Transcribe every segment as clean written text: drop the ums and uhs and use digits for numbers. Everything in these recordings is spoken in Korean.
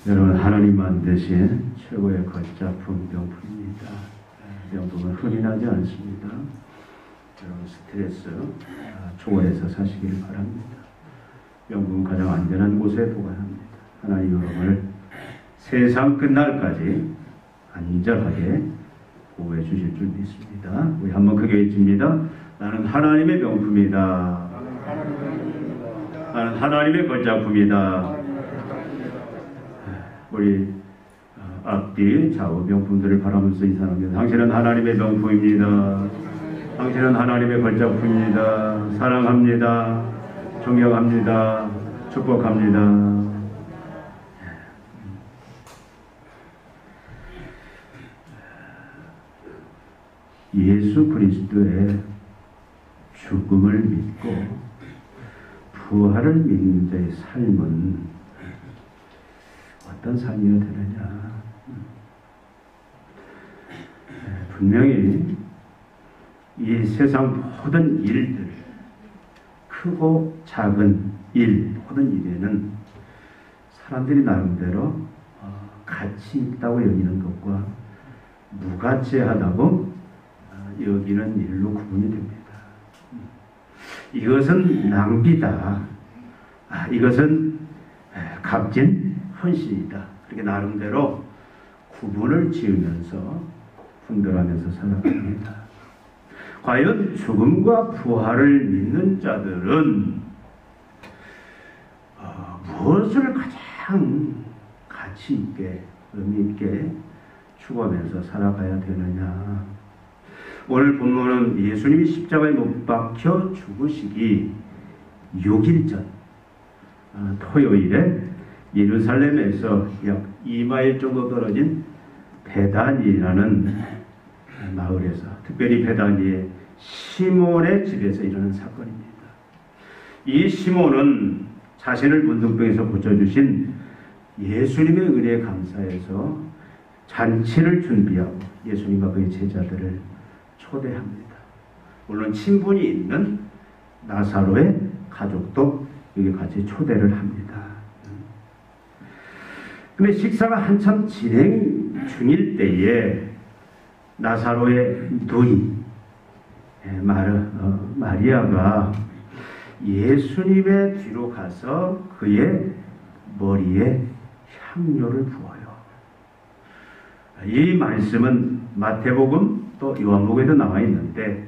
여러분, 하나님 만드신 최고의 걸작품 명품입니다. 명품은 흔히 나지 않습니다. 여러분, 스트레스 초월해서 사시길 바랍니다. 명품은 가장 안전한 곳에 보관합니다. 하나님 여러분을 세상 끝날까지 안전하게 보호해 주실 줄 믿습니다. 우리 한번 크게 외칩니다. 나는 하나님의 명품이다. 나는 하나님의 걸작품이다. 우리 앞뒤 좌우 명품들을 바라면서 인사합니다. 당신은 하나님의 명품입니다. 당신은 하나님의 걸작품입니다. 사랑합니다. 존경합니다. 축복합니다. 예수 그리스도의 죽음을 믿고 부활을 믿는 자의 삶은 어떤 삶이어야 되느냐. 분명히 이 세상 모든 일들, 크고 작은 일, 모든 일에는 사람들이 나름대로 가치 있다고 여기는 것과 무가치하다고 여기는 일로 구분이 됩니다. 이것은 낭비다. 이것은 값진 헌신이다. 그렇게 나름대로 구분을 지으면서 분별하면서 살아갑니다. 과연 죽음과 부활을 믿는 자들은 무엇을 가장 가치 있게, 의미 있게 추구하면서 살아가야 되느냐. 오늘 본문은 예수님이 십자가에 못 박혀 죽으시기 6일 전 토요일에 예루살렘에서 약 2마일 정도 떨어진 베다니라는 마을에서, 특별히 베다니의 시몬의 집에서 일어난 사건입니다. 이 시몬은 자신을 문둥병에서 고쳐주신 예수님의 은혜에 감사해서 잔치를 준비하고 예수님과 그의 제자들을 초대합니다. 물론 친분이 있는 나사로의 가족도 여기 같이 초대를 합니다. 근데 식사가 한참 진행 중일 때에 나사로의 누이 마리아가 예수님의 뒤로 가서 그의 머리에 향료를 부어요. 이 말씀은 마태복음 또 요한복음에도 나와 있는데,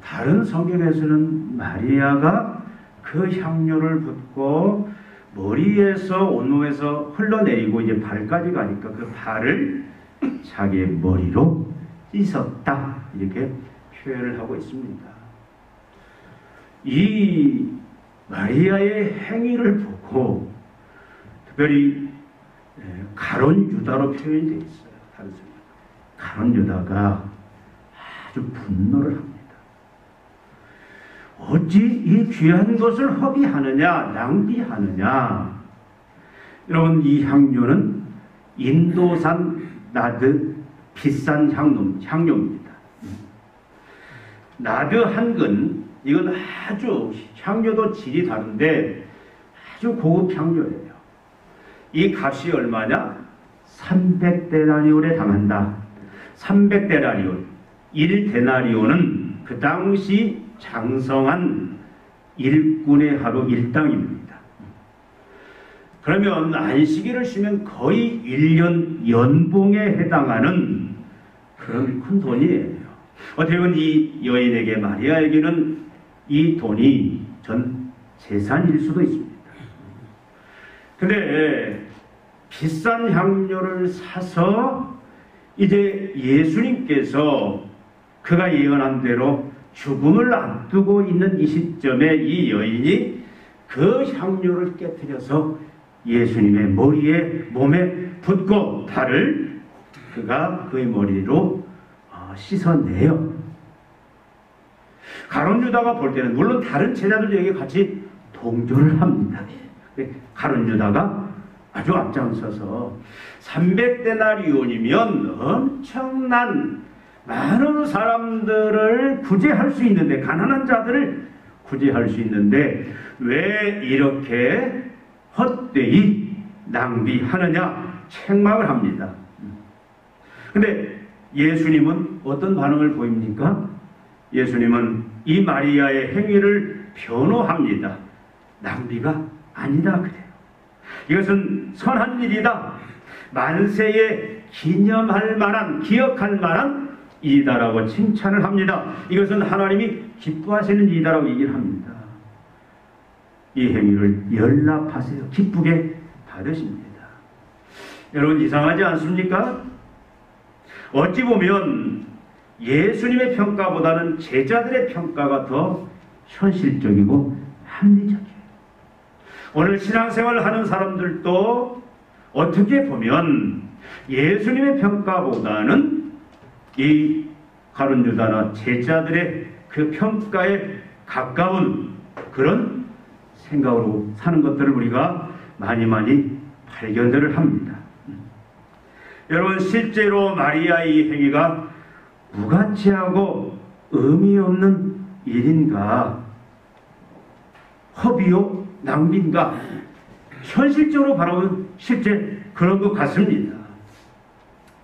다른 성경에서는 마리아가 그 향료를 붓고 머리에서 온몸에서 흘러내리고 이제 발까지 가니까 그 발을 자기의 머리로 씻었다, 이렇게 표현을 하고 있습니다. 이 마리아의 행위를 보고 특별히 가룟 유다로 표현이 되어 있어요. 다른 성경 가룟 유다가 아주 분노를 합니다. 어찌 이 귀한 것을 허비하느냐, 낭비하느냐. 여러분, 이 향료는 인도산 나드, 비싼 향료입니다. 나드 한 근, 이건 아주 향료도 질이 다른데 아주 고급 향료예요. 이 값이 얼마냐? 300데나리온에 당한다. 300데나리온, 1데나리온은 그 당시 장성한 일꾼의 하루 일당입니다. 그러면 안식일을 쉬면 거의 1년 연봉에 해당하는 그런 큰 돈이에요. 어떻게 보면 이 여인에게, 마리아에게는 이 돈이 전 재산일 수도 있습니다. 근데 비싼 향료를 사서 이제 예수님께서 그가 예언한 대로 죽음을 앞두고 있는 이 시점에 이 여인이 그 향료를 깨뜨려서 예수님의 머리에, 몸에 붓고 발을 그가 그의 머리로 씻어내요. 가룟 유다가 볼 때는 물론 다른 제자들도 여기 같이 동조를 합니다. 가룟 유다가 아주 앞장서서 300데나리온이면 엄청난 많은 사람들을 구제할 수 있는데, 가난한 자들을 구제할 수 있는데 왜 이렇게 헛되이 낭비하느냐 책망을 합니다. 근데 예수님은 어떤 반응을 보입니까? 예수님은 이 마리아의 행위를 변호합니다. 낭비가 아니다 그래요. 이것은 선한 일이다. 만세에 기념할 만한, 기억할 만한 일이다라고 칭찬을 합니다. 이것은 하나님이 기뻐하시는 일이다라고 얘기를 합니다. 이 행위를 연락하세요. 기쁘게 받으십니다. 여러분 이상하지 않습니까? 어찌 보면 예수님의 평가보다는 제자들의 평가가 더 현실적이고 합리적이에요. 오늘 신앙생활을 하는 사람들도 어떻게 보면 예수님의 평가보다는 이 가룟 유다나 제자들의 그 평가에 가까운 그런 생각으로 사는 것들을 우리가 많이 발견들을 합니다. 여러분 실제로 마리아의 이 행위가 무가치하고 의미 없는 일인가, 허비요 낭비인가, 현실적으로 바라보면 실제 그런 것 같습니다.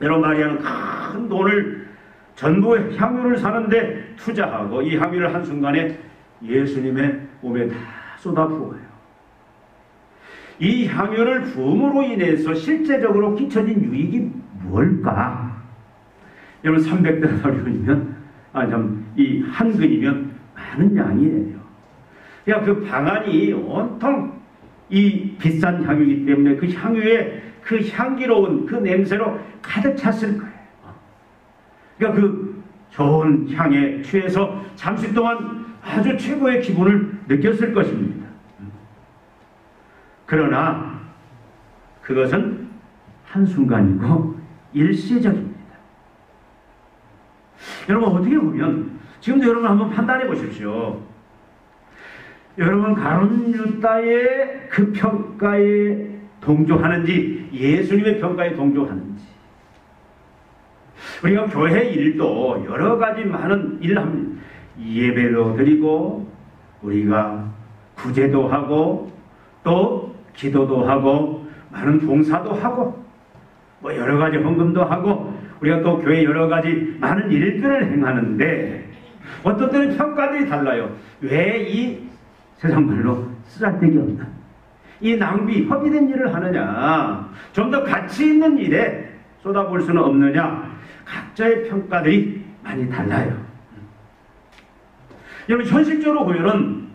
여러분 마리아는 큰 돈을 전부의 향유를 사는데 투자하고 이 향유를 한순간에 예수님의 몸에 다 쏟아부어요. 이 향유를 부음으로 인해서 실제적으로 끼쳐진 유익이 뭘까? 여러분 300데나리온이면 이 한 근이면 많은 양이에요. 그러니까 그 방안이 온통 이 비싼 향유이기 때문에 그 향유에 그 향기로운 그 냄새로 가득 찼을 거예요. 그러니까 그 좋은 향에 취해서 잠시 동안 아주 최고의 기분을 느꼈을 것입니다. 그러나 그것은 한순간이고 일시적입니다. 여러분 어떻게 보면 지금도 여러분 한번 판단해 보십시오. 여러분 가룟 유다의 그 평가에 동조하는지 예수님의 평가에 동조하는지. 우리가 교회 일도 여러 가지 많은 일을 합니다. 예배도 드리고 우리가 구제도 하고 또 기도도 하고 많은 봉사도 하고 뭐 여러 가지 헌금도 하고 우리가 또 교회 여러 가지 많은 일들을 행하는데 어떤 때는 평가들이 달라요. 왜 이 세상 말로 쓰잘데기 없는 이 낭비 허비된 일을 하느냐, 좀 더 가치 있는 일에 쏟아볼 수는 없느냐, 각자의 평가들이 많이 달라요. 여러분 현실적으로 보면은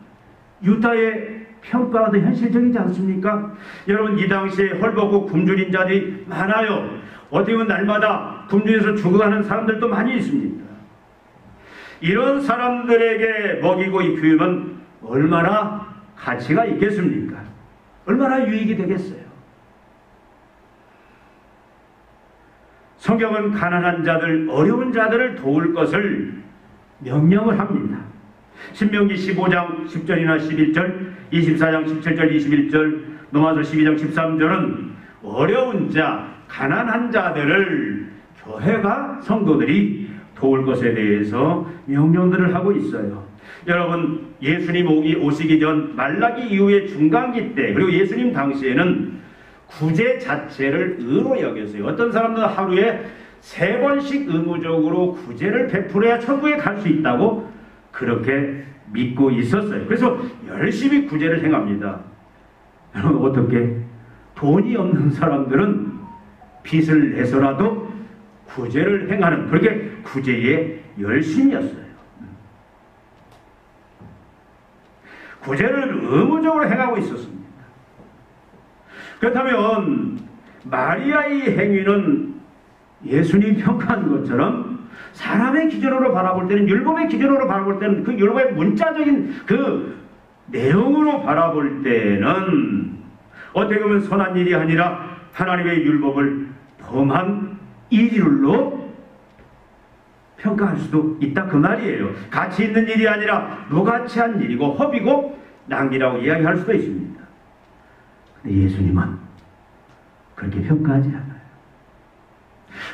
유다의 평가가 더 현실적이지 않습니까? 여러분 이 당시에 헐벗고 굶주린 자들이 많아요. 어떻게 보면 날마다 굶주려서 죽어가는 사람들도 많이 있습니다. 이런 사람들에게 먹이고 입히면 얼마나 가치가 있겠습니까? 얼마나 유익이 되겠어요? 성경은 가난한 자들, 어려운 자들을 도울 것을 명령을 합니다. 신명기 15장 10절이나 11절, 24장 17절, 21절, 로마서 12장 13절은 어려운 자, 가난한 자들을 교회가, 성도들이 도울 것에 대해서 명령들을 하고 있어요. 여러분 예수님 오시기 전 말라기 이후의 중간기 때, 그리고 예수님 당시에는 구제 자체를 의로 여겼어요. 어떤 사람들은 하루에 3번씩 의무적으로 구제를 베풀어야 천국에 갈 수 있다고 그렇게 믿고 있었어요. 그래서 열심히 구제를 행합니다. 여러분 어떻게? 돈이 없는 사람들은 빚을 내서라도 구제를 행하는, 그렇게 구제의 열심이었어요. 구제를 의무적으로 행하고 있었습니다. 그렇다면 마리아의 행위는 예수님 평가한 것처럼 사람의 기준으로 바라볼 때는, 율법의 기준으로 바라볼 때는, 그 율법의 문자적인 그 내용으로 바라볼 때는 어떻게 보면 선한 일이 아니라 하나님의 율법을 범한 일로 평가할 수도 있다 그 말이에요. 가치 있는 일이 아니라 무가치한 일이고 허비고 낭비라고 이야기할 수도 있습니다. 근데 예수님은 그렇게 평가하지 않아요.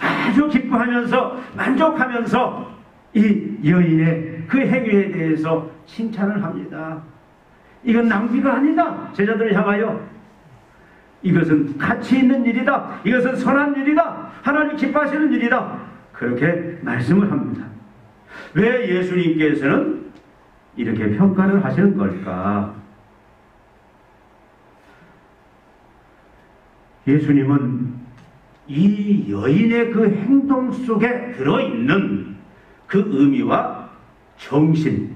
아주 기뻐하면서 만족하면서 이 여인의 그 행위에 대해서 칭찬을 합니다. 이건 낭비가 아니다. 제자들을 향하여 이것은 가치 있는 일이다. 이것은 선한 일이다. 하나님 기뻐하시는 일이다. 그렇게 말씀을 합니다. 왜 예수님께서는 이렇게 평가를 하시는 걸까? 예수님은 이 여인의 그 행동 속에 들어있는 그 의미와 정신,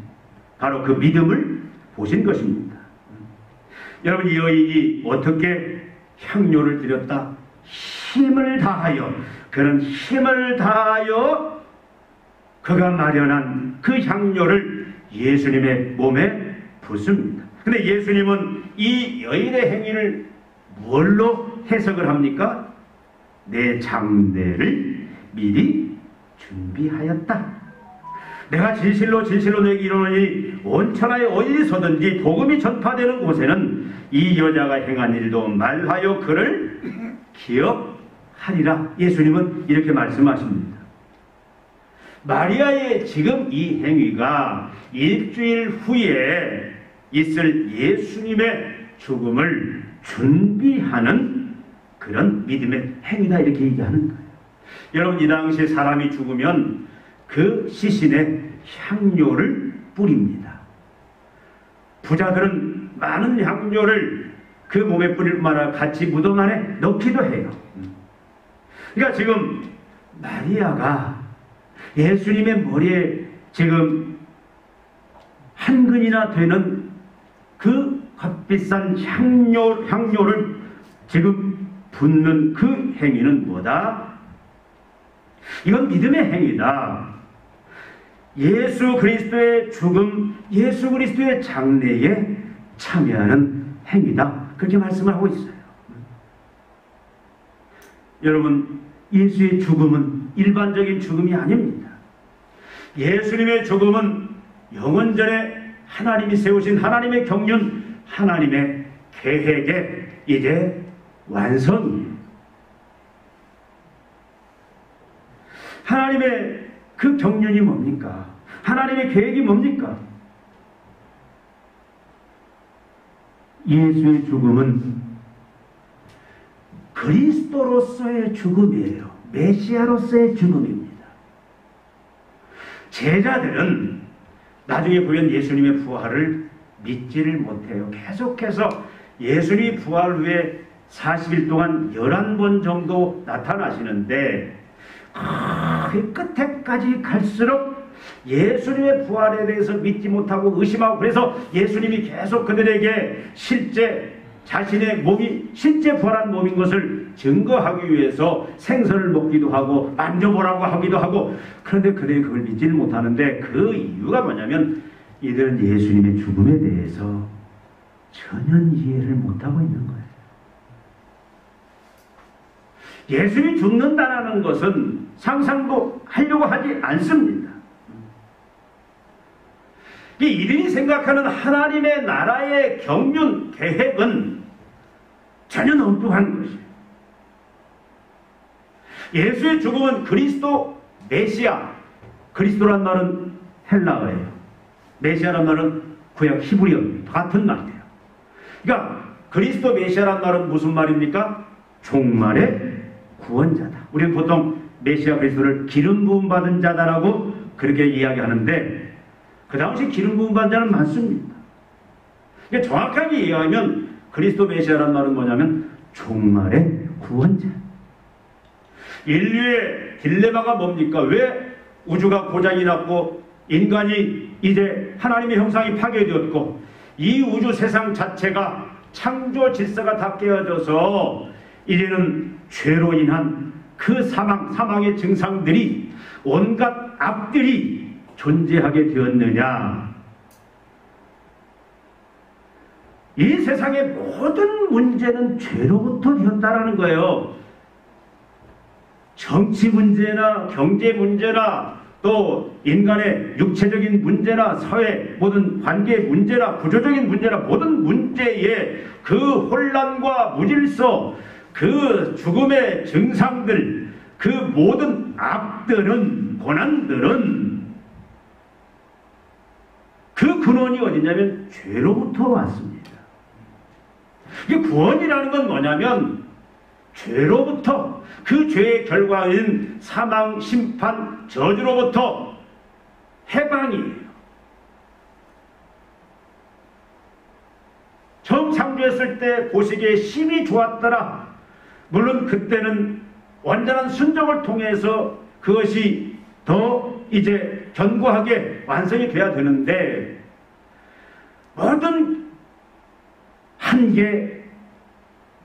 바로 그 믿음을 보신 것입니다. 여러분, 이 여인이 어떻게 향료를 드렸다? 힘을 다하여, 그런 힘을 다하여 그가 마련한 그 향료를 예수님의 몸에 붓습니다. 근데 예수님은 이 여인의 행위를 뭘로 해석을 합니까? 내 장례를 미리 준비하였다. 내가 진실로 진실로 너에게 이르노니 온 천하에 어디서든지 복음이 전파되는 곳에는 이 여자가 행한 일도 말하여 그를 기억하리라. 예수님은 이렇게 말씀하십니다. 마리아의 지금 이 행위가 일주일 후에 있을 예수님의 죽음을 준비하는 그런 믿음의 행위다, 이렇게 얘기하는 거예요. 여러분, 이 당시에 사람이 죽으면 그 시신에 향료를 뿌립니다. 부자들은 많은 향료를 그 몸에 뿌릴 뿐만 아니라 같이 무덤 안에 넣기도 해요. 그러니까 지금 마리아가 예수님의 머리에 지금 한 근이나 되는 그 값비싼 향료를 지금 붓는 그 행위는 뭐다? 이건 믿음의 행위다. 예수 그리스도의 죽음, 예수 그리스도의 장례에 참여하는 행위다. 그렇게 말씀을 하고 있어요. 여러분, 예수의 죽음은 일반적인 죽음이 아닙니다. 예수님의 죽음은 영원전에 하나님이 세우신 하나님의 경륜, 하나님의 계획의 이제 완성이에요. 하나님의 그 경륜이 뭡니까? 하나님의 계획이 뭡니까? 예수의 죽음은 그리스도로서의 죽음이에요. 메시아로서의 죽음입니다. 제자들은 나중에 보면 예수님의 부활을 믿지를 못해요. 계속해서 예수님이 부활 후에 40일 동안 11번 정도 나타나시는데 그 끝에까지 갈수록 예수님의 부활에 대해서 믿지 못하고 의심하고, 그래서 예수님이 계속 그들에게 실제 자신의 몸이 실제 부활한 몸인 것을 증거하기 위해서 생선을 먹기도 하고 만져보라고 하기도 하고, 그런데 그들이 그걸 믿지를 못하는데 그 이유가 뭐냐면 이들은 예수님의 죽음에 대해서 전혀 이해를 못하고 있는 거예요. 예수님이 죽는다는 것은 상상도 하려고 하지 않습니다. 이들이 생각하는 하나님의 나라의 경륜 계획은 전혀 엉뚱한 것이에요. 예수의 죽음은 그리스도 메시아, 그리스도란 말은 헬라어예요. 메시아란 말은 구약 히브리어입니다. 같은 말이에요. 그러니까 그리스도 메시아란 말은 무슨 말입니까? 종말의 구원자다. 우리는 보통 메시아 그리스도를 기름 부음 받은 자다라고 그렇게 이야기하는데 그 당시 기름 부음 받은 자는 많습니다. 그러니까 정확하게 이해하면 그리스도 메시아란 말은 뭐냐면 종말의 구원자. 인류의 딜레마가 뭡니까? 왜 우주가 고장이 났고 인간이 이제 하나님의 형상이 파괴되었고 이 우주 세상 자체가 창조 질서가 다 깨어져서 이제는 죄로 인한 그 사망의 증상들이 온갖 악들이 존재하게 되었느냐? 이 세상의 모든 문제는 죄로부터 되었다라는 거예요. 정치 문제나 경제 문제나 또 인간의 육체적인 문제나 사회 모든 관계 문제나 구조적인 문제나 모든 문제에 그 혼란과 무질서, 그 죽음의 증상들, 그 모든 악들은, 고난들은 그 근원이 어디냐면 죄로부터 왔습니다. 이 구원이라는 건 뭐냐면 죄로부터, 그 죄의 결과인 사망, 심판, 저주로부터 해방이에요. 처음 창조했을 때 보시기에 심히 좋았더라. 물론 그때는 완전한 순종을 통해서 그것이 더 이제 견고하게 완성이 돼야 되는데, 모든 한계,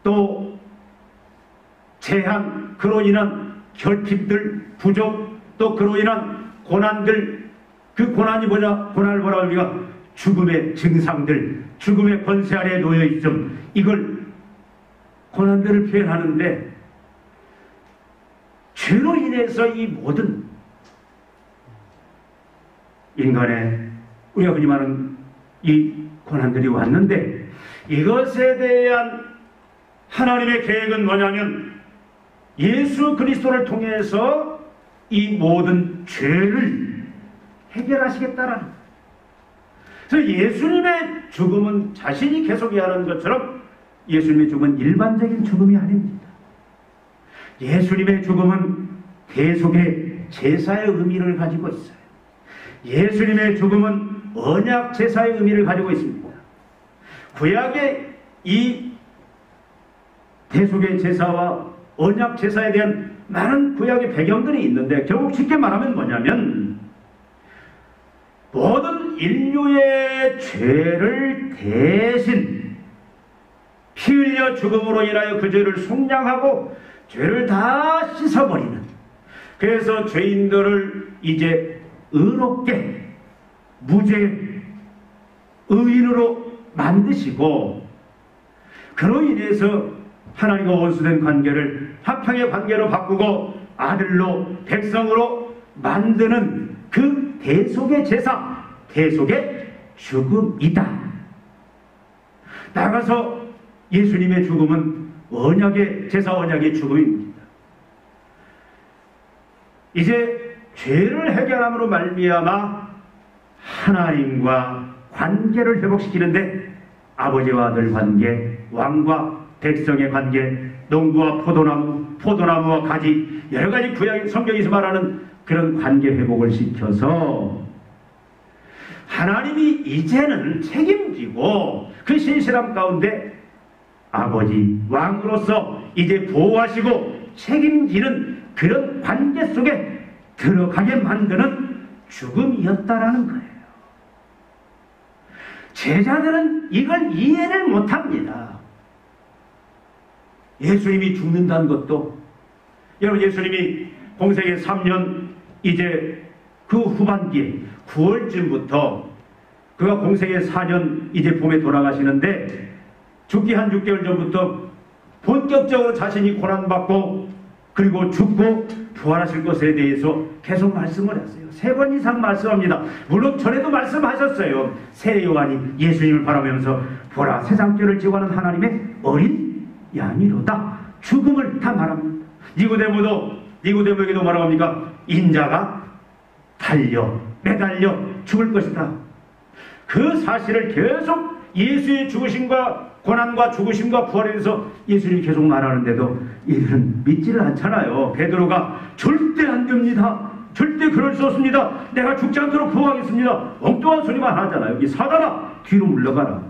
또 제한, 그로 인한 결핍들, 부족, 또 그로 인한 고난들, 그 고난이 뭐냐? 고난을 뭐라 우리가 죽음의 증상들, 죽음의 권세 아래에 놓여 있음, 이걸 고난들을 표현하는데, 죄로 인해서 이 모든 인간의, 우리가 흔히 말하는 이 고난들이 왔는데, 이것에 대한 하나님의 계획은 뭐냐면 예수 그리스도를 통해서 이 모든 죄를 해결하시겠다라는 거예요. 그래서 예수님의 죽음은 자신이 계속해야 하는 것처럼 예수님의 죽음은 일반적인 죽음이 아닙니다. 예수님의 죽음은 대속의 제사의 의미를 가지고 있어요. 예수님의 죽음은 언약 제사의 의미를 가지고 있습니다. 구약의 이 대속의 제사와 언약 제사에 대한 많은 구약의 배경들이 있는데, 결국 쉽게 말하면 뭐냐면 모든 인류의 죄를 대신 피 흘려 죽음으로 인하여 그 죄를 속량하고 죄를 다 씻어버리는, 그래서 죄인들을 이제 의롭게 무죄 의인으로 만드시고, 그로 인해서 하나님과 원수된 관계를 화평의 관계로 바꾸고 아들로 백성으로 만드는 그 대속의 제사, 대속의 죽음이다. 나가서 예수님의 죽음은 언약의 제사, 언약의 죽음입니다. 이제 죄를 해결함으로 말미암아 하나님과 관계를 회복시키는데, 아버지와 아들 관계, 왕과 백성의 관계, 농부와 포도나무, 포도나무와 가지, 여러 가지 구약 성경에서 말하는 그런 관계 회복을 시켜서 하나님이 이제는 책임지고 그 신실함 가운데 아버지, 왕으로서 이제 보호하시고 책임지는 그런 관계 속에 들어가게 만드는 죽음이었다라는 거예요. 제자들은 이걸 이해를 못합니다. 예수님이 죽는다는 것도, 여러분, 예수님이 공생애 3년 이제 그 후반기에 9월쯤부터 그가 공생애 4년 이제 봄에 돌아가시는데, 죽기 한 6개월 전부터 본격적으로 자신이 고난받고 그리고 죽고 부활하실 것에 대해서 계속 말씀을 했어요. 3번 이상 말씀합니다. 물론 전에도 말씀하셨어요. 세례 요한이 예수님을 바라보면서 보라, 세상 죄를 지고 하는 하나님의 어린 양이로다. 죽음을 다 말합니다. 니고데모에게도 뭐라고 합니까? 인자가 매달려 죽을 것이다. 그 사실을 계속 예수의 죽으심과 고난과 죽으심과 부활에 대해서 예수님이 계속 말하는데도 이들은 믿지를 않잖아요. 베드로가 절대 안 됩니다. 절대 그럴 수 없습니다. 내가 죽지 않도록 구하겠습니다. 엉뚱한 소리만 하잖아요. 여기 사단아, 뒤로 물러가라.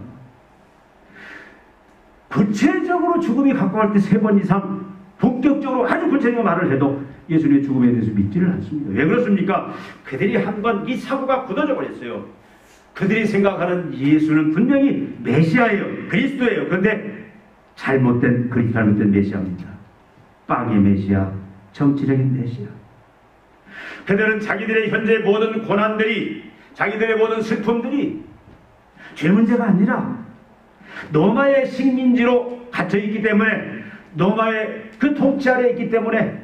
구체적으로 죽음이 가까울 때 3번 이상 본격적으로 아주 구체적인 말을 해도 예수님의 죽음에 대해서 믿지를 않습니다. 왜 그렇습니까? 그들이 한번 이 사고가 굳어져 버렸어요. 그들이 생각하는 예수는 분명히 메시아예요. 그리스도예요. 그런데 잘못된 메시아입니다. 빵의 메시아, 정치적인 메시아. 그들은 자기들의 현재 모든 고난들이, 자기들의 모든 슬픔들이 죄 문제가 아니라 로마의 식민지로 갇혀있기 때문에, 로마의 그 통치 아래에 있기 때문에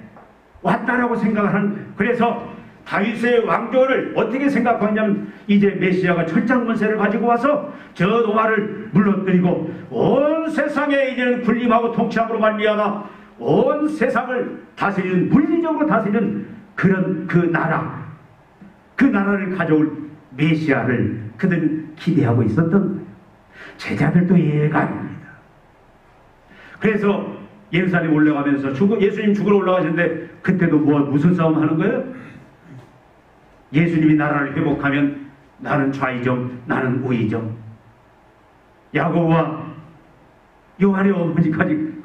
왔다라고 생각하는 거예요. 그래서 다윗의 왕조를 어떻게 생각하냐면, 이제 메시아가 철장 권세를 가지고 와서 저 로마를 물러뜨리고 온 세상에 이제는 군림하고 통치함으로 말미암아 온 세상을 다스리는, 물리적으로 다스리는 그런 그 나라를 가져올 메시아를 그들은 기대하고 있었던 거예요. 제자들도 이해가 안 됩니다. 그래서 예루살렘 올라가면서 예수님 죽으러 올라가셨는데 그때도 무슨 싸움 하는 거예요? 예수님이 나라를 회복하면 나는 좌이점, 나는 우이점. 야고보와 요한의 어머니까지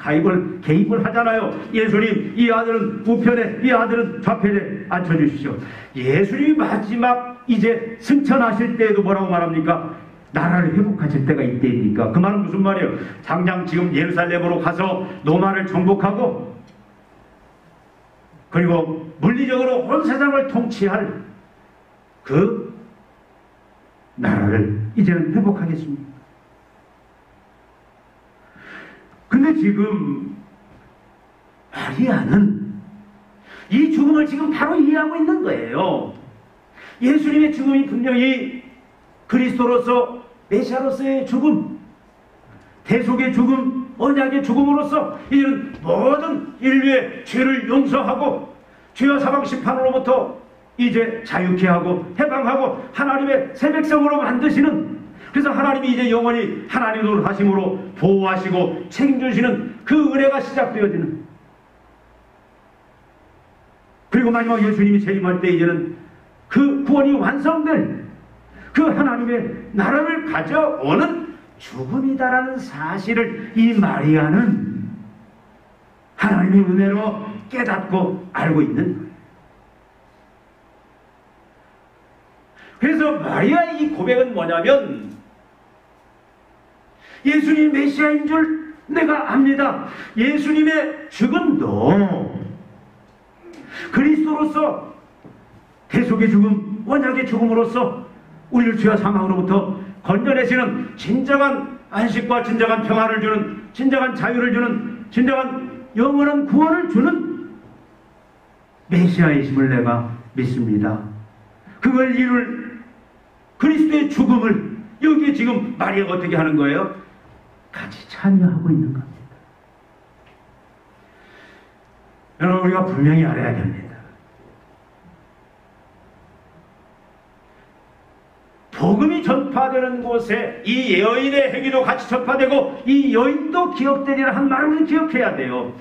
개입을 하잖아요. 예수님, 이 아들은 우편에, 이 아들은 좌편에 앉혀주십시오. 예수님이 마지막 이제 승천하실 때에도 뭐라고 말합니까? 나라를 회복하실 때가 이때입니까? 그 말은 무슨 말이에요? 당장 지금 예루살렘으로 가서 로마를 정복하고 그리고 물리적으로 온 세상을 통치할 그 나라를 이제는 회복하겠습니다. 근데 지금 마리아는 이 죽음을 지금 바로 이해하고 있는 거예요. 예수님의 죽음이 분명히 그리스도로서 메시아로서의 죽음, 대속의 죽음, 언약의 죽음으로써 이제는 모든 인류의 죄를 용서하고 죄와 사망 심판으로부터 이제 자유케 하고 해방하고 하나님의 새 백성으로 만드시는, 그래서 하나님이 이제 영원히 하나님으로 하심으로 보호하시고 책임주시는 그 은혜가 시작되어지는, 그리고 마지막 예수님이 재림할 때 이제는 그 구원이 완성될 그 하나님의 나라를 가져오는 죽음이다라는 사실을 이 마리아는 하나님의 은혜로 깨닫고 알고 있는 거예요. 그래서 마리아의 이 고백은 뭐냐면, 예수님 메시아인 줄 내가 압니다. 예수님의 죽음도 그리스도로서 대속의 죽음, 언약의 죽음으로써 우리를 죄와 사망으로부터 건져내시는 진정한 안식과 진정한 평화를 주는, 진정한 자유를 주는, 진정한 영원한 구원을 주는 메시아이심을 내가 믿습니다. 그걸 이룰 그리스도의 죽음을 여기에 지금 마리아가 어떻게 하는 거예요? 같이 참여하고 있는 겁니다. 여러분, 우리가 분명히 알아야 됩니다. 복음이 전파되는 곳에 이 여인의 행위도 같이 전파되고 이 여인도 기억되리라 한 말을 우리는 기억해야 돼요.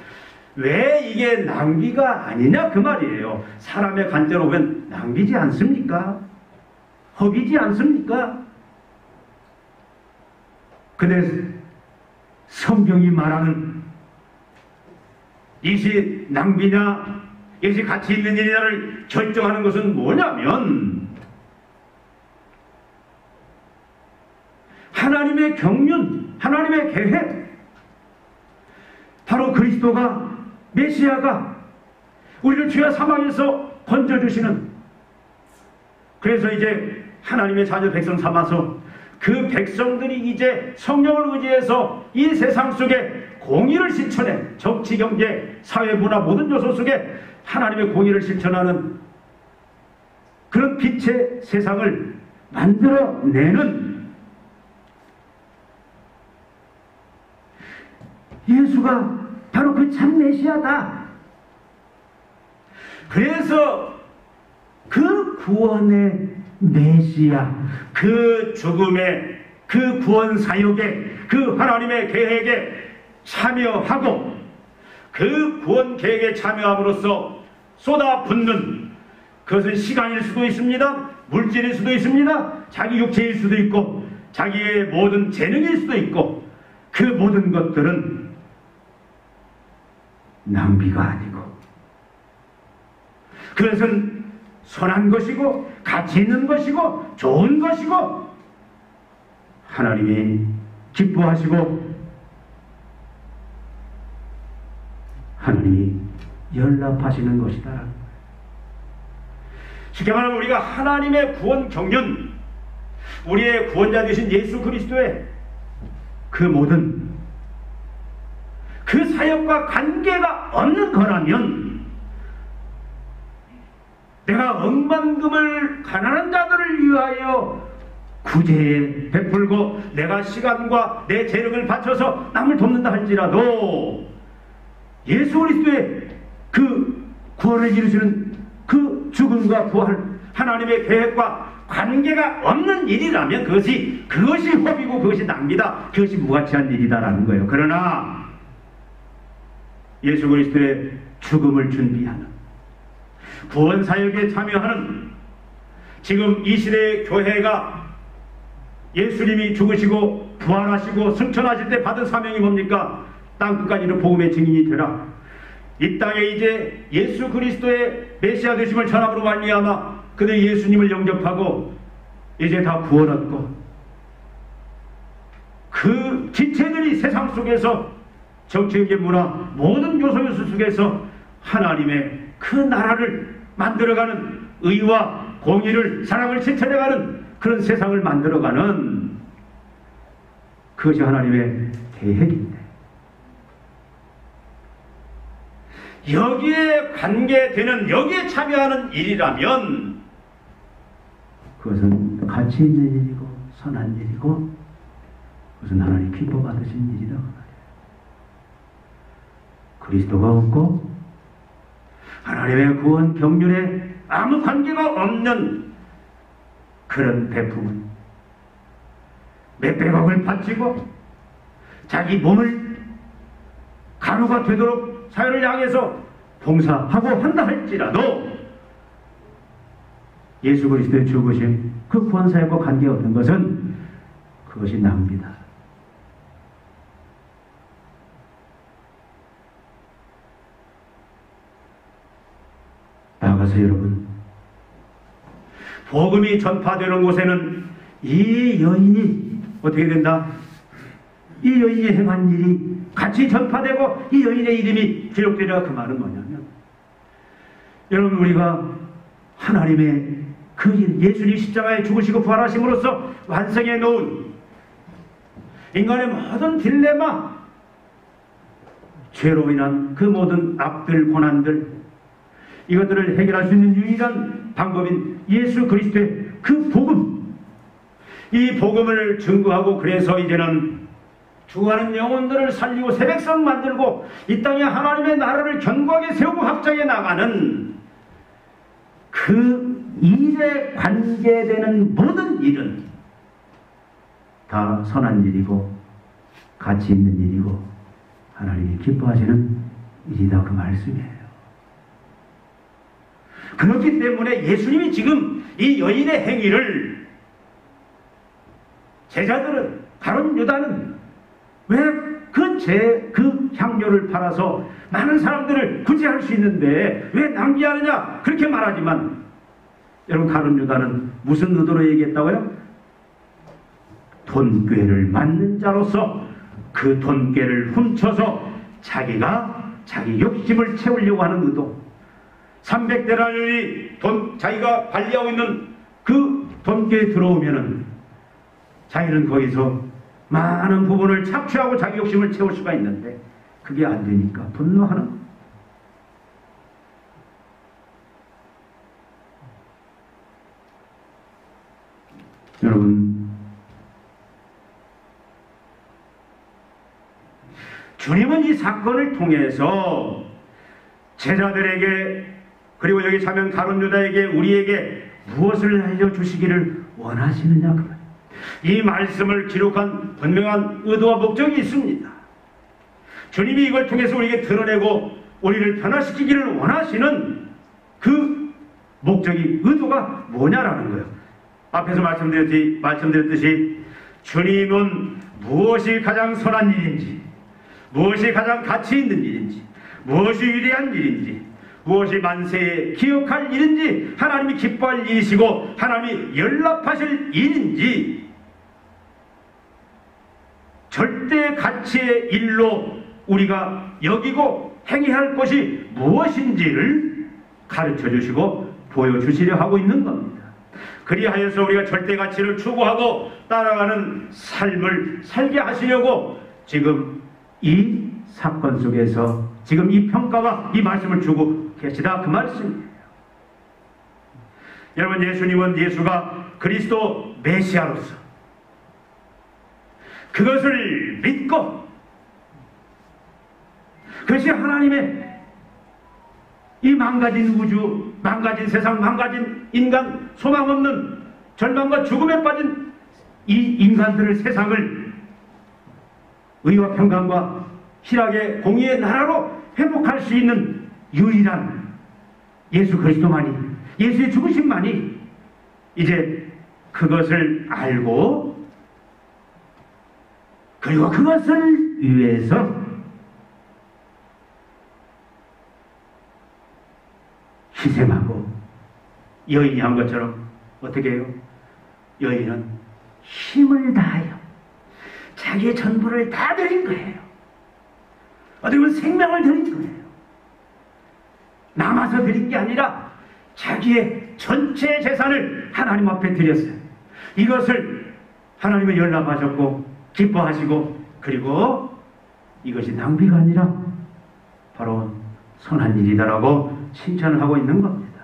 왜 이게 낭비가 아니냐 그 말이에요. 사람의 관점으로 보면 낭비지 않습니까? 허비지 않습니까? 근데 성경이 말하는 이것이 낭비냐 이것이 가치 있는 일이냐를 결정하는 것은 뭐냐면, 하나님의 경륜, 하나님의 계획, 바로 그리스도가, 메시아가 우리를 죄와 사망에서 건져주시는, 그래서 이제 하나님의 자녀 백성 삼아서 그 백성들이 이제 성령을 의지해서 이 세상 속에 공의를 실천해, 정치, 경제, 사회, 문화 모든 요소 속에 하나님의 공의를 실천하는 그런 빛의 세상을 만들어내는 예수가 바로 그 참 메시아다. 그래서 그 구원의 메시아, 그 죽음의, 그 구원 사역에, 그 하나님의 계획에 참여하고 그 구원 계획에 참여함으로써 쏟아붓는, 그것은 시간일 수도 있습니다, 물질일 수도 있습니다, 자기 육체일 수도 있고 자기의 모든 재능일 수도 있고, 그 모든 것들은 낭비가 아니고 그것은 선한 것이고 가치 있는 것이고 좋은 것이고 하나님이 기뻐하시고 하나님이 연락하시는 것이다. 쉽게 말하면 우리가 하나님의 구원 경륜, 우리의 구원자 되신 예수 그리스도의 그 모든 그 사역과 관계가 없는 거라면, 내가 억만금을 가난한 자들을 위하여 구제에 베풀고 내가 시간과 내 재력을 바쳐서 남을 돕는다 할지라도 예수 그리스도의 그 구원을 이루시는 그 죽음과 부활, 하나님의 계획과 관계가 없는 일이라면 그것이 허비고 그것이 낭비다, 그것이 무가치한 일이다라는 거예요. 그러나 예수 그리스도의 죽음을 준비하는, 구원 사역에 참여하는, 지금 이 시대의 교회가 예수님이 죽으시고 부활하시고 승천하실 때 받은 사명이 뭡니까? 땅끝까지는 복음의 증인이 되라. 이 땅에 이제 예수 그리스도의 메시아 되심을 전함으로 말미암아 그들 예수님을 영접하고 이제 다 구원 얻고, 그 지체들이 세상 속에서 정치의 문화 모든 요소 속에서 하나님의 그 나라를 만들어가는, 의와 공의를 사랑을 실천해가는 그런 세상을 만들어가는, 그것이 하나님의 계획인데, 여기에 관계되는, 여기에 참여하는 일이라면 그것은 가치 있는 일이고 선한 일이고 그것은 하나님 기뻐 받으신 일이라고 말이에요. 그리스도가 없고 하나님의 구원 경륜에 아무 관계가 없는 그런 배품은 몇백억을 바치고 자기 몸을 가루가 되도록 사회를 향해서 봉사하고 한다 할지라도 예수 그리스도의 죽으심, 그 구원사역과 관계없는 것은 그것이 낭비다. 나아가서 여러분, 복음이 전파되는 곳에는 이 여인이 어떻게 된다? 이 여인이 행한 일이 같이 전파되고 이 여인의 이름이 기록되리라. 그 말은 뭐냐면, 여러분, 우리가 하나님의 그 일, 예수님 십자가에 죽으시고 부활하심으로써 완성해 놓은 인간의 모든 딜레마, 죄로 인한 그 모든 악들, 고난들, 이것들을 해결할 수 있는 유일한 방법인 예수 그리스도의 그 복음, 이 복음을 증거하고, 그래서 이제는 죽어가는 영혼들을 살리고 새 백성 만들고 이 땅에 하나님의 나라를 견고하게 세우고 확장해 나가는 그 일에 관계되는 모든 일은 다 선한 일이고 가치 있는 일이고 하나님이 기뻐하시는 일이다, 그 말씀이에요. 그렇기 때문에 예수님이 지금 이 여인의 행위를 제자들은, 가룟 유다는 왜 그 향료를 팔아서 많은 사람들을 구제할 수 있는데 왜 낭비하느냐 그렇게 말하지만, 여러분, 가룟 유다는 무슨 의도로 얘기했다고요? 돈꾀를 맞는 자로서 그 돈꾀를 훔쳐서 자기가 자기 욕심을 채우려고 하는 의도. 300데나리온이 자기가 관리하고 있는 그 돈꾀에 들어오면은 자기는 거기서 많은 부분을 착취하고 자기 욕심을 채울 수가 있는데 그게 안 되니까 분노하는 거예요. 여러분, 주님은 이 사건을 통해서 제자들에게, 그리고 여기 참여한 가룟 유다에게, 우리에게 무엇을 알려주시기를 원하시느냐, 그 말이에요. 이 말씀을 기록한 분명한 의도와 목적이 있습니다. 주님이 이걸 통해서 우리에게 드러내고 우리를 변화시키기를 원하시는 그 목적이, 의도가 뭐냐라는 거예요. 앞에서 말씀드렸듯이 주님은 무엇이 가장 선한 일인지, 무엇이 가장 가치 있는 일인지, 무엇이 위대한 일인지, 무엇이 만세에 기억할 일인지, 하나님이 기뻐할 일이시고 하나님이 연락하실 일인지, 절대 가치의 일로 우리가 여기고 행해야 할 것이 무엇인지를 가르쳐 주시고 보여주시려 하고 있는 겁니다. 그리하여서 우리가 절대 가치를 추구하고 따라가는 삶을 살게 하시려고 지금 이 사건 속에서 지금 이 평가와 이 말씀을 주고 계시다, 그 말씀이에요. 여러분, 예수님은, 예수가 그리스도 메시아로서 그것을 믿고, 그것이 하나님의 이 망가진 우주, 망가진 세상, 망가진 인간, 소망 없는 절망과 죽음에 빠진 이 인간들을, 세상을 의와 평강과 희락의 공의의 나라로 회복할 수 있는 유일한 예수 그리스도만이, 예수의 죽으심만이 이제 그것을 알고, 그리고 그것을 위해서 희생하고, 여인이 한 것처럼 어떻게 해요? 여인은 힘을 다하여 자기의 전부를 다 드린 거예요. 어떻게 보면 생명을 드린 거예요. 남아서 드린 게 아니라 자기의 전체 재산을 하나님 앞에 드렸어요. 이것을 하나님은 열납하셨고 기뻐하시고, 그리고 이것이 낭비가 아니라 바로 선한 일이다라고 칭찬을 하고 있는 겁니다.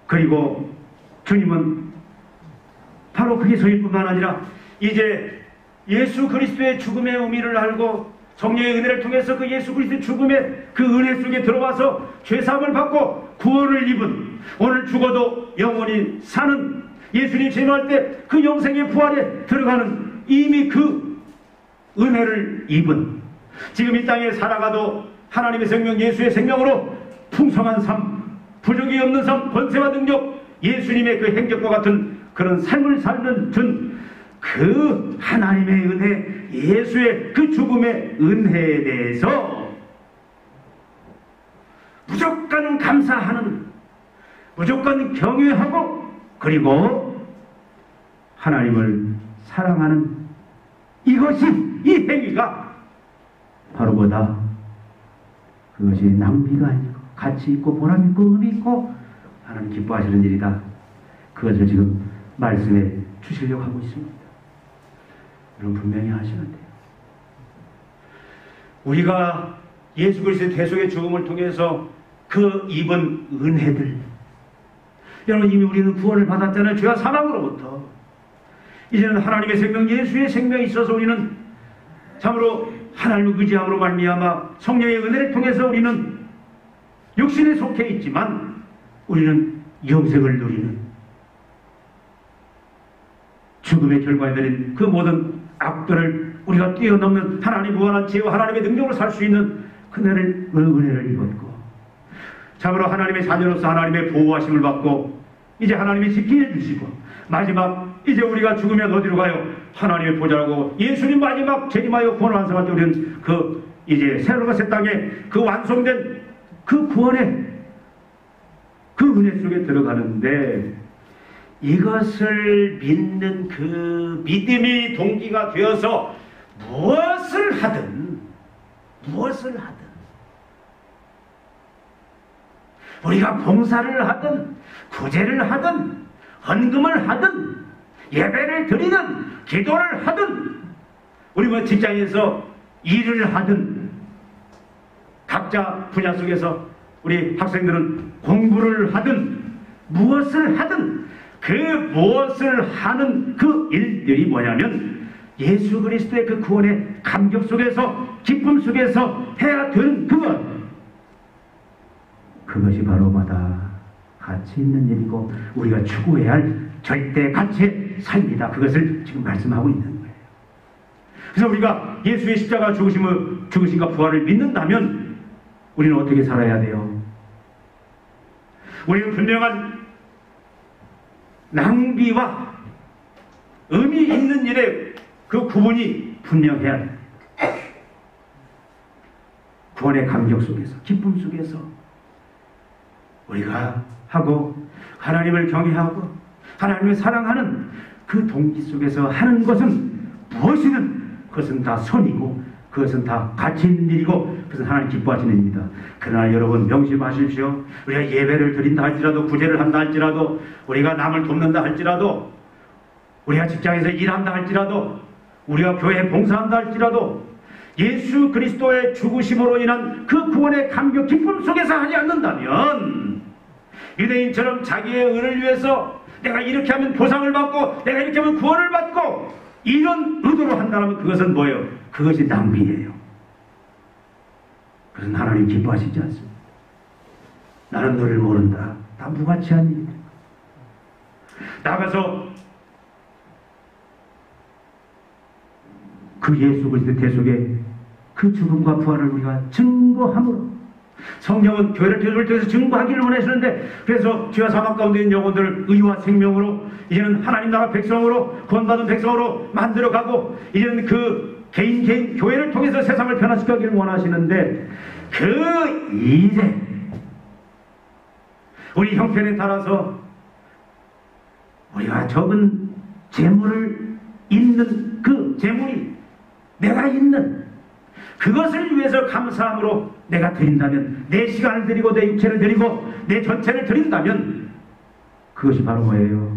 그리고 주님은 바로 그게 소일뿐만 아니라 이제 예수 그리스도의 죽음의 의미를 알고 성령의 은혜를 통해서 그 예수 그리스도의 죽음의 그 은혜 속에 들어와서 죄사함을 받고 구원을 입은, 오늘 죽어도 영원히 사는, 예수님 재림할 때 그 영생의 부활에 들어가는, 이미 그 은혜를 입은, 지금 이 땅에 살아가도 하나님의 생명, 예수의 생명으로 풍성한 삶, 부족이 없는 삶, 권세와 능력, 예수님의 그 행적과 같은 그런 삶을 살는 그 하나님의 은혜, 예수의 그 죽음의 은혜에 대해서 무조건 감사하는, 무조건 경외하고, 그리고 하나님을 사랑하는 이것이, 이 행위가 바로 뭐다? 그것이 낭비가 아니고 가치 있고 보람 있고 의미 있고 하나님 기뻐하시는 일이다. 그것을 지금 말씀해 주시려고 하고 있습니다. 여러분 분명히 하셔야 돼요. 우리가 예수 그리스도의 대속의 죽음을 통해서 그 입은 은혜들, 여러분 이미 우리는 구원을 받았잖아요. 죄와 사망으로부터. 이제는 하나님의 생명, 예수의 생명이 있어서 우리는 참으로 하나님을 의지함으로 말미암아 성령의 은혜를 통해서 우리는 육신에 속해 있지만 우리는 영생을 누리는, 죽음의 결과에 내린 그 모든 악들을 우리가 뛰어넘는 하나님 무한한 지혜와 하나님의 능력으로 살 수 있는 은혜를 입었고, 참으로 하나님의 자녀로서 하나님의 보호하심을 받고 이제 하나님이 지키해 주시고, 마지막 이제 우리가 죽으면 어디로 가요? 하나님의 보좌라고 예수님 마지막 재림하여 구원을 완성할 때 우리는 그 이제 새로운 새 땅에 그 완성된 그 구원의 그 은혜 속에 들어가는데, 이것을 믿는 그 믿음이 동기가 되어서 무엇을 하든 우리가 봉사를 하든 구제를 하든 헌금을 하든 예배를 드리든 기도를 하든, 우리 뭐 직장에서 일을 하든 각자 분야 속에서 우리 학생들은 공부를 하든 무엇을 하든 그 무엇을 하는 그 일들이 뭐냐면 예수 그리스도의 그 구원의 감격 속에서 기쁨 속에서 해야 되는 그것이 바로 마다 가치 있는 일이고 우리가 추구해야 할 절대 가치의 삶이다. 그것을 지금 말씀하고 있는 거예요. 그래서 우리가 예수의 십자가 죽으심과 부활을 믿는다면 우리는 어떻게 살아야 돼요? 우리는 분명한 낭비와 의미 있는 일의 그 구분이 분명해야 돼. 구원의 감격 속에서, 기쁨 속에서 우리가 하고 하나님을 경외하고 하나님을 사랑하는 그 동기 속에서 하는 것은 무엇이든 그것은 다 선이고 그것은 다 가치 있는 일이고 그것은 하나님 기뻐하시는 일입니다. 그러나 여러분 명심하십시오. 우리가 예배를 드린다 할지라도 구제를 한다 할지라도 우리가 남을 돕는다 할지라도 우리가 직장에서 일한다 할지라도 우리가 교회에 봉사한다 할지라도 예수 그리스도의 죽으심으로 인한 그 구원의 감격 기쁨 속에서 하지 않는다면 유대인처럼 자기의 의를 위해서 내가 이렇게 하면 보상을 받고 내가 이렇게 하면 구원을 받고 이런 의도로 한다면 그것은 뭐예요? 그것이 낭비예요. 그것은 하나님 기뻐하시지 않습니다. 나는 너를 모른다. 다 무가치한 일이다. 나가서 그 예수 그리스도 대속의 그 죽음과 부활을 우리가 증거함으로 성경은 교회를 통해서 증거하기를 원하시는데, 그래서 죄와 사망 가운데 있는 영혼들을 의와 생명으로 이제는 하나님 나라 백성으로 구원받은 백성으로 만들어가고 이제는 그 개인 교회를 통해서 세상을 변화시키기를 원하시는데, 그 일에 우리 형편에 따라서 우리가 적은 재물을 있는 그 재물이 내가 있는 그것을 위해서 감사함으로 내가 드린다면, 내 시간을 드리고 내 육체를 드리고 내 전체를 드린다면, 그것이 바로 뭐예요?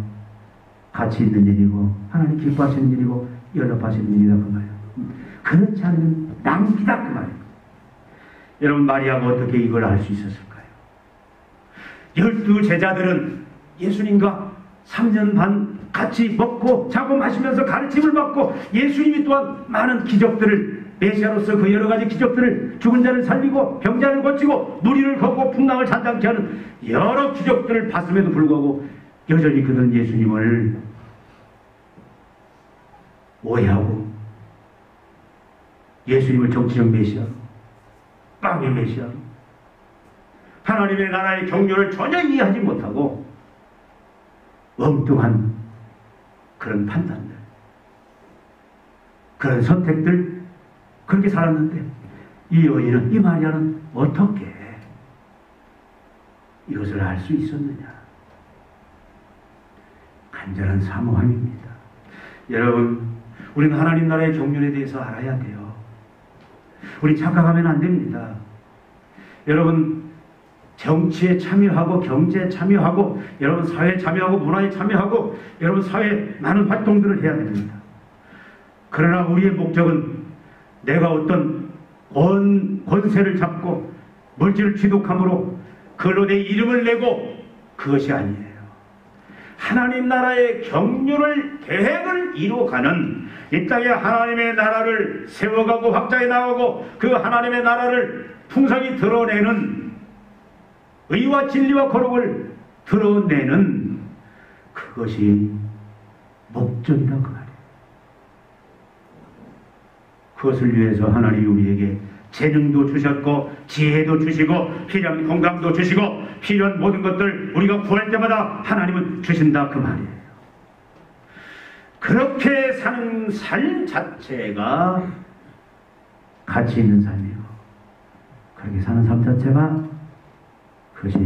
가치 있는 일이고 하나님 기뻐하시는 일이고 연합하시는 일이다 그 말이에요. 그렇지 않으면 낭비다 그 말이에요. 여러분, 마리아가 어떻게 이걸 알 수 있었을까요? 12 제자들은 예수님과 3년 반 같이 먹고 자고 마시면서 가르침을 받고, 예수님이 또한 많은 기적들을, 메시아로서 그 여러 가지 기적들을, 죽은 자를 살리고 병자를 고치고 누리를 걷고 풍랑을 잔잔케 하는 여러 기적들을 봤음에도 불구하고 여전히 그들은 예수님을 오해하고 예수님을 정치적 메시아로, 빵의 메시아로, 하나님의 나라의 경륜을 전혀 이해하지 못하고 엉뚱한 그런 판단들, 그런 선택들, 그렇게 살았는데, 이 여인은, 이 마리아는 어떻게 이것을 알 수 있었느냐? 간절한 사모함입니다. 여러분, 우리는 하나님 나라의 경륜에 대해서 알아야 돼요. 우리 착각하면 안 됩니다. 여러분, 정치에 참여하고 경제에 참여하고 여러분 사회에 참여하고 문화에 참여하고 여러분 사회에 많은 활동들을 해야 됩니다. 그러나 우리의 목적은 내가 어떤 권세를 잡고 물질을 취득함으로 그걸로 내 이름을 내고, 그것이 아니에요. 하나님 나라의 경륜을, 계획을 이루어가는, 이 땅에 하나님의 나라를 세워가고 확장해 나가고 그 하나님의 나라를 풍성히 드러내는, 의와 진리와 거룩을 드러내는 그것이 목적이다 그 말이에요. 그것을 위해서 하나님이 우리에게 재능도 주셨고 지혜도 주시고 필요한 건강도 주시고 필요한 모든 것들 우리가 구할 때마다 하나님은 주신다 그 말이에요. 그렇게 사는 삶 자체가 가치 있는 삶이고, 그렇게 사는 삶 자체가 그것이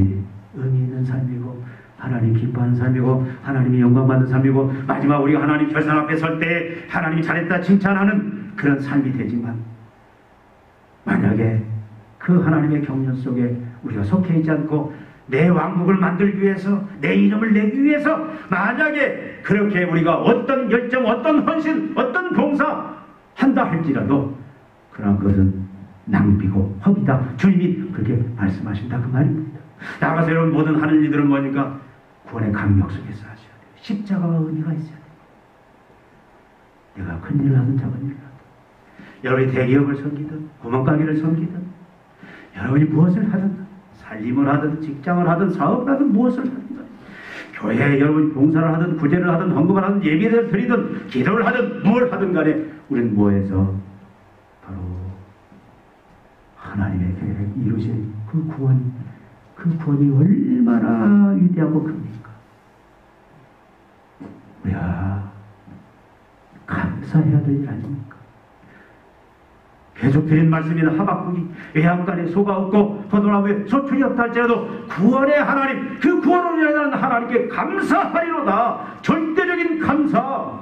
의미 있는 삶이고 하나님 기뻐하는 삶이고 하나님이 영광받는 삶이고, 마지막 우리가 하나님 결산 앞에 설 때 하나님이 잘했다 칭찬하는 그런 삶이 되지만, 만약에 그 하나님의 경륜 속에 우리가 속해 있지 않고 내 왕국을 만들기 위해서, 내 이름을 내기 위해서 만약에 그렇게 우리가 어떤 열정, 어떤 헌신, 어떤 봉사 한다 할지라도 그러나 그것은 낭비고 허비다. 주님이 그렇게 말씀하신다 그 말입니다. 나가서 여러분, 모든 하는 일들은 뭐니까 구원의 강력 속에서 하셔야 돼요. 십자가와 의미가 있어야 돼요. 내가 큰 일을 하든 작은 일을 하든, 여러분이 대기업을 섬기든 구멍가게를 섬기든 여러분이 무엇을 하든, 살림을 하든 직장을 하든 사업을 하든 무엇을 하든, 교회에 여러분이 봉사를 하든 구제를 하든 헌금을 하든 예배를 드리든 기도를 하든 뭘 하든 간에 우리는 뭐해서 바로 하나님의 계획 이루신 그 구원이 얼마나 위대하고 큽니까? 우리가 감사해야 될 일 아닙니까? 계속 드린 말씀인 하박국이 외양간에 소가 없고 포도나무에 소출이 없다 할지라도 구원의 하나님, 그 구원을 위하여 하나님께 감사하리로다. 절대적인 감사.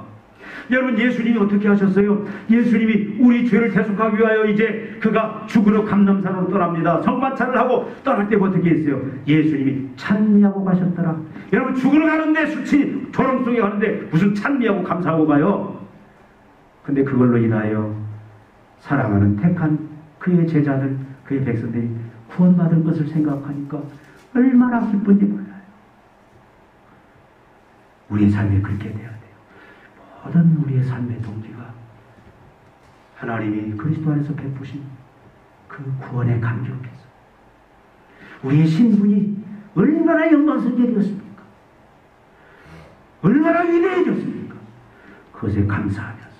여러분, 예수님이 어떻게 하셨어요? 예수님이 우리 죄를 대속하기 위하여 이제 그가 죽으러 감람산으로 떠납니다. 성만찬을 하고 떠날 때 어떻게 했어요? 예수님이 찬미하고 가셨더라. 여러분, 죽으러 가는데 수치 조롱 속에 가는데 무슨 찬미하고 감사하고 가요? 근데 그걸로 인하여 사랑하는 택한 그의 제자들, 그의 백성들이 구원받을 것을 생각하니까 얼마나 기쁜지 몰라요. 우리의 삶이 그렇게 돼야 돼요. 모든 우리의 삶의 동기가 하나님이 그리스도 안에서 베푸신 그 구원의 감격에서 우리의 신분이 얼마나 영광스럽게 되었습니까? 얼마나 위대해졌습니까? 그것에 감사하면서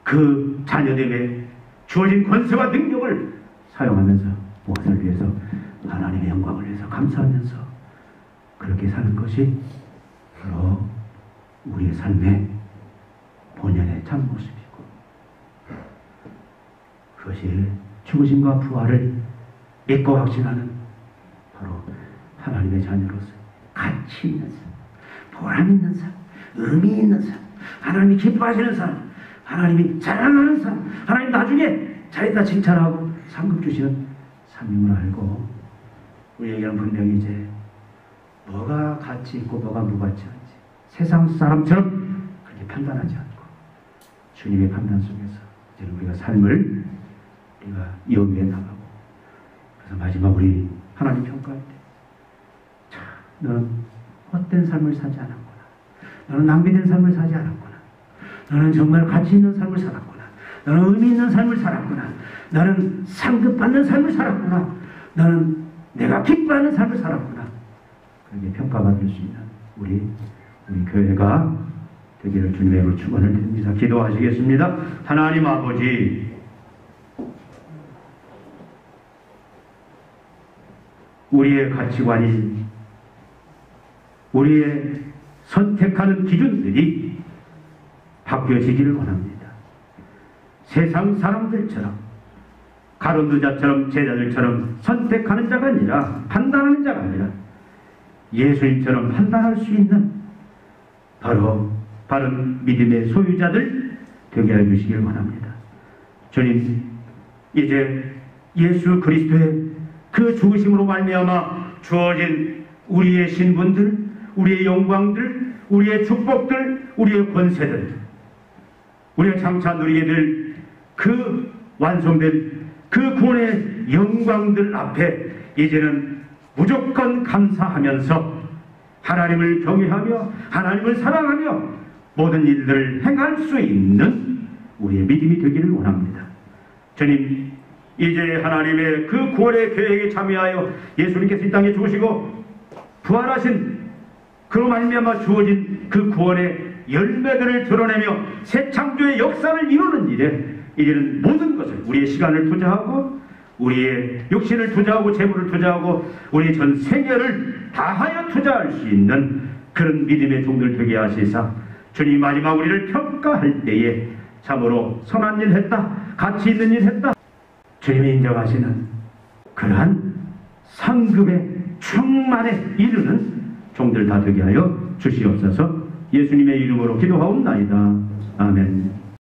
그 자녀됨의 주어진 권세와 능력을 사용하면서 무엇을 위해서? 하나님의 영광을 위해서 감사하면서 그렇게 사는 것이 바로 우리의 삶의 본연의 참모습이고, 그것이 죽으심과 부활을 믿고 확신하는 바로 하나님의 자녀로서 가치 있는 삶, 보람 있는 삶, 의미 있는 삶, 하나님이 기뻐하시는 삶, 하나님이 자랑하는 삶, 하나님 나중에 자기가 칭찬하고 상급 주시는 삶임을 알고, 우리에게는 분명히 이제 뭐가 가치 있고 뭐가 무가치 한지 세상 사람처럼 그렇게 판단하지 않고 주님의 판단 속에서 이제는 우리가 삶을 우리가 여기에 나가고, 그래서 마지막 우리 하나님 평가할 때, 자, 너는 헛된 삶을 사지 않았구나, 너는 낭비된 삶을 사지 않았구나, 너는 정말 가치 있는 삶을 살았구나, 너는 의미 있는 삶을 살았구나, 너는 상급받는 삶을 살았구나, 너는 내가 기뻐하는 삶을 살았구나, 그렇게 평가받을 수 있는 우리 교회가 되기를 주님의 이름으로 축원을 드립니다. 기도하시겠습니다. 하나님 아버지, 우리의 가치관이, 우리의 선택하는 기준들이 바뀌어지기를 원합니다. 세상 사람들처럼, 가론두자처럼, 제자들처럼 선택하는 자가 아니라, 판단하는 자가 아니라 예수님처럼 판단할 수 있는 바로 바른 믿음의 소유자들 되게 해주시길 원합니다. 주님, 이제 예수 그리스도의 그 죽으심으로 말미암아 주어진 우리의 신분들, 우리의 영광들, 우리의 축복들, 우리의 권세들, 우리가 장차 누리게 될 그 완성된 그 구원의 영광들 앞에 이제는 무조건 감사하면서 하나님을 경외하며 하나님을 사랑하며 모든 일들을 행할 수 있는 우리의 믿음이 되기를 원합니다. 주님, 이제 하나님의 그 구원의 계획에 참여하여 예수님께서 이 땅에 죽으시고 부활하신 그로 말미암아 주어진 그 구원의 열매들을 드러내며 새 창조의 역사를 이루는 일에 이제는 모든 것을, 우리의 시간을 투자하고 우리의 육신을 투자하고 재물을 투자하고 우리의 전 생애를 다하여 투자할 수 있는 그런 믿음의 종들 되게 하시사, 주님 마지막 우리를 평가할 때에 참으로 선한 일 했다, 가치 있는 일 했다, 주님이 인정하시는 그러한 상급의 충만에 이르는 종들 다 되게 하여 주시옵소서. 예수님의 이름으로 기도하옵나이다. 아멘.